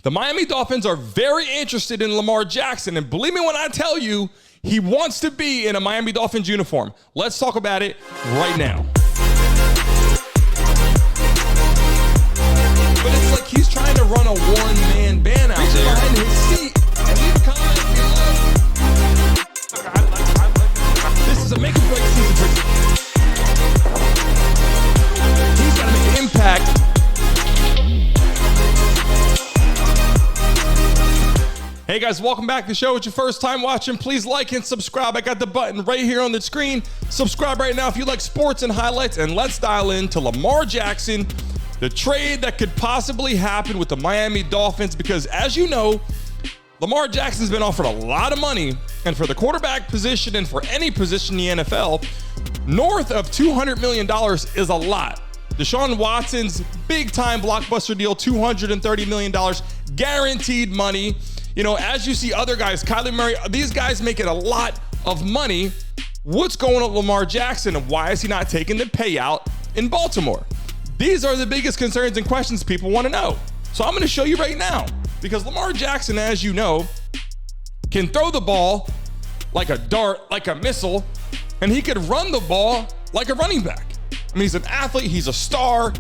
The Miami Dolphins are very interested in Lamar Jackson, and believe me when I tell you, he wants to be in a Miami Dolphins uniform. Let's talk about it right now. But it's like he's trying to run a one-man band out there behind his seat. And leave a comment if you love. I like this is a make-or-break season for him. He's got to make an impact. Hey guys, welcome back to the show. It's your first time watching. Please like and subscribe. I got the button right here on the screen. Subscribe right now if you like sports and highlights. And let's dial into Lamar Jackson, the trade that could possibly happen with the Miami Dolphins. Because as you know, Lamar Jackson's been offered a lot of money. And for the quarterback position and for any position in the NFL, north of $200 million is a lot. Deshaun Watson's big-time blockbuster deal, $230 million, guaranteed money. You know, as you see other guys, Kyler Murray, these guys making a lot of money. What's going on with Lamar Jackson and why is he not taking the payout in Baltimore? These are the biggest concerns and questions people want to know. So I'm going to show you right now because Lamar Jackson, as you know, can throw the ball like a dart, like a missile, and he could run the ball like a running back. I mean, he's an athlete. He's a star.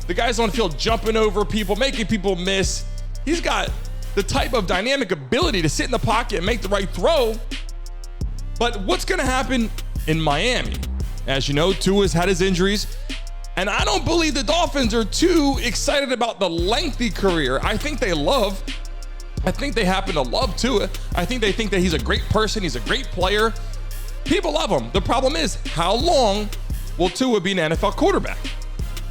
The guy's on the field jumping over people, making people miss. He's got the type of dynamic ability to sit in the pocket and make the right throw. But what's going to happen in Miami? As you know, Tua's had his injuries, and I don't believe the Dolphins are too excited about the lengthy career. I think they happen to love Tua. I think they think that he's a great person. He's a great player. People love him. The problem is, how long will Tua be an NFL quarterback?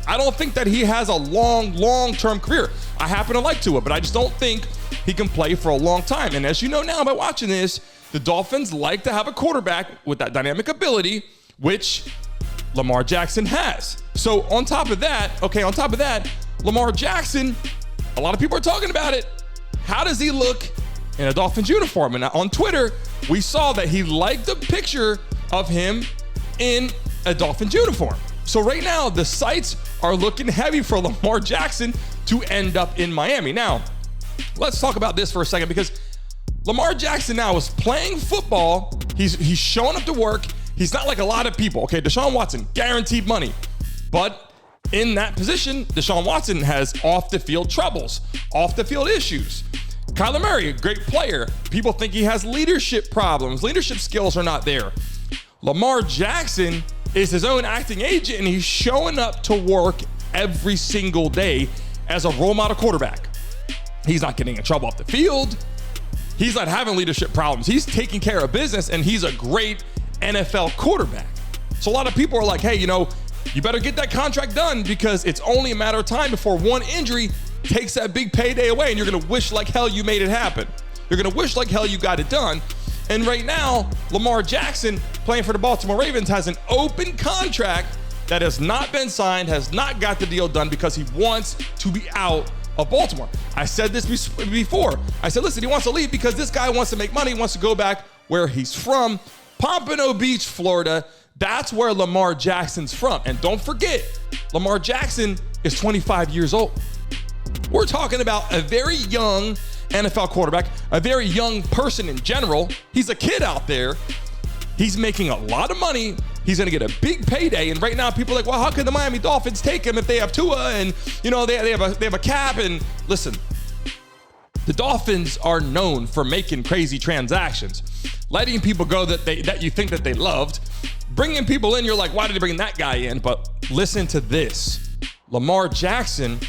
I don't think that he has a long-term career. I happen to like Tua, but I just don't think he can play for a long time. And as you know now by watching this, the Dolphins like to have a quarterback with that dynamic ability, which Lamar Jackson has. So on top of that, Lamar Jackson, a lot of people are talking about it. How does he look in a Dolphins uniform? And on Twitter, we saw that he liked the picture of him in a Dolphins uniform. So right now, the sights are looking heavy for Lamar Jackson to end up in Miami. Now, let's talk about this for a second because Lamar Jackson now is playing football. He's showing up to work. He's not like a lot of people. Okay, Deshaun Watson, guaranteed money. But in that position, Deshaun Watson has off-the-field troubles, off-the-field issues. Kyler Murray, a great player. People think he has leadership problems. Leadership skills are not there. Lamar Jackson is his own acting agent, and he's showing up to work every single day as a role model quarterback. He's not getting in trouble off the field. He's not having leadership problems. He's taking care of business, and he's a great NFL quarterback. So a lot of people are like, hey, you know, you better get that contract done because it's only a matter of time before one injury takes that big payday away, and you're going to wish like hell you made it happen. You're going to wish like hell you got it done. And right now, Lamar Jackson, playing for the Baltimore Ravens, has an open contract that has not been signed, has not got the deal done because he wants to be out of Baltimore. I said this before. I said, listen, he wants to leave because this guy wants to make money, wants to go back where he's from. Pompano Beach, Florida. That's where Lamar Jackson's from. And don't forget, Lamar Jackson is 25 years old. We're talking about a very young NFL quarterback, a very young person in general. He's a kid out there. He's making a lot of money. He's going to get a big payday. And right now, people are like, well, how can the Miami Dolphins take him if they have Tua and, you know, they have a cap? And listen, the Dolphins are known for making crazy transactions, letting people go that you think that they loved, bringing people in. You're like, why did they bring that guy in? But listen to this. Lamar Jackson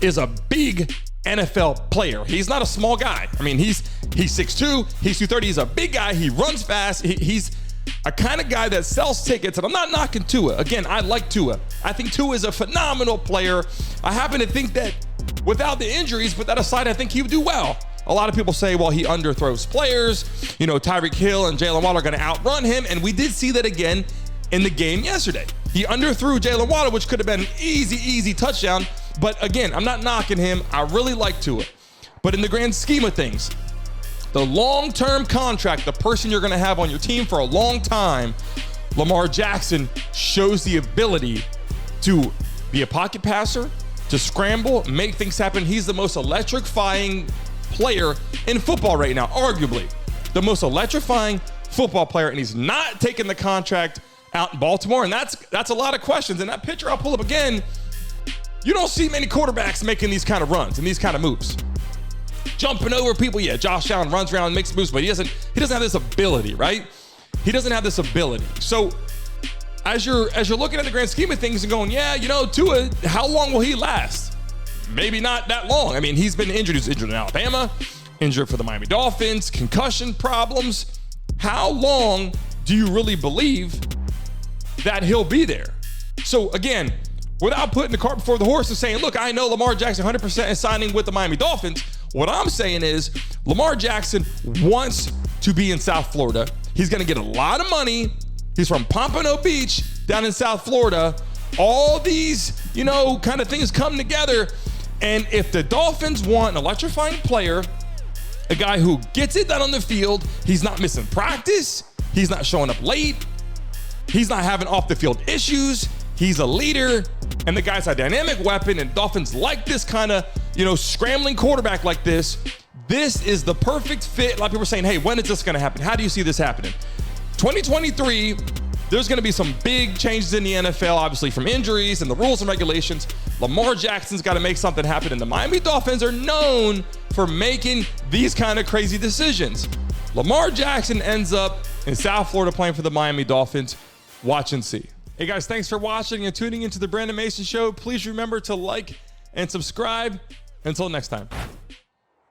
is a big NFL player. He's not a small guy. I mean, he's 6'2", he's 230. He's a big guy. He runs fast. He's a kind of guy that sells tickets. And I'm not knocking Tua. Again, I like Tua. I think Tua is a phenomenal player. I happen to think that without the injuries, but that aside, I think he would do well. A lot of people say, well, he underthrows players. You know, Tyreek Hill and Jalen Waddle are going to outrun him. And we did see that again in the game yesterday. He underthrew Jalen Waddle, which could have been an easy touchdown. But again, I'm not knocking him. I really like Tua. But in the grand scheme of things, the long-term contract, the person you're going to have on your team for a long time, Lamar Jackson shows the ability to be a pocket passer, to scramble, make things happen. He's the most electrifying player in football right now, arguably the most electrifying football player, and he's not taking the contract out in Baltimore, and that's a lot of questions. And that picture I'll pull up again, you don't see many quarterbacks making these kind of runs and these kind of moves. Jumping over people, yeah, Josh Allen runs around and makes moves, but he doesn't have this ability, right? He doesn't have this ability. So as you're looking at the grand scheme of things and going, yeah, Tua, how long will he last? Maybe not that long. I mean, he's been injured. He's injured in Alabama, injured for the Miami Dolphins, concussion problems. How long do you really believe that he'll be there? So again, without putting the cart before the horse and saying, look, I know Lamar Jackson 100% is signing with the Miami Dolphins. What I'm saying is Lamar Jackson wants to be in South Florida. He's going to get a lot of money. He's from Pompano Beach down in South Florida. All these, kind of things come together. And if the Dolphins want an electrifying player, a guy who gets it done on the field, he's not missing practice, he's not showing up late, he's not having off the field issues, he's a leader, and the guy's a dynamic weapon, and Dolphins like this kind of, scrambling quarterback like this. This is the perfect fit. A lot of people are saying, hey, when is this going to happen? How do you see this happening? 2023, there's going to be some big changes in the NFL, obviously from injuries and the rules and regulations. Lamar Jackson's got to make something happen, and the Miami Dolphins are known for making these kind of crazy decisions. Lamar Jackson ends up in South Florida playing for the Miami Dolphins. Watch and see. Hey guys, thanks for watching and tuning into the Brandon Mason Show. Please remember to like and subscribe. Until next time.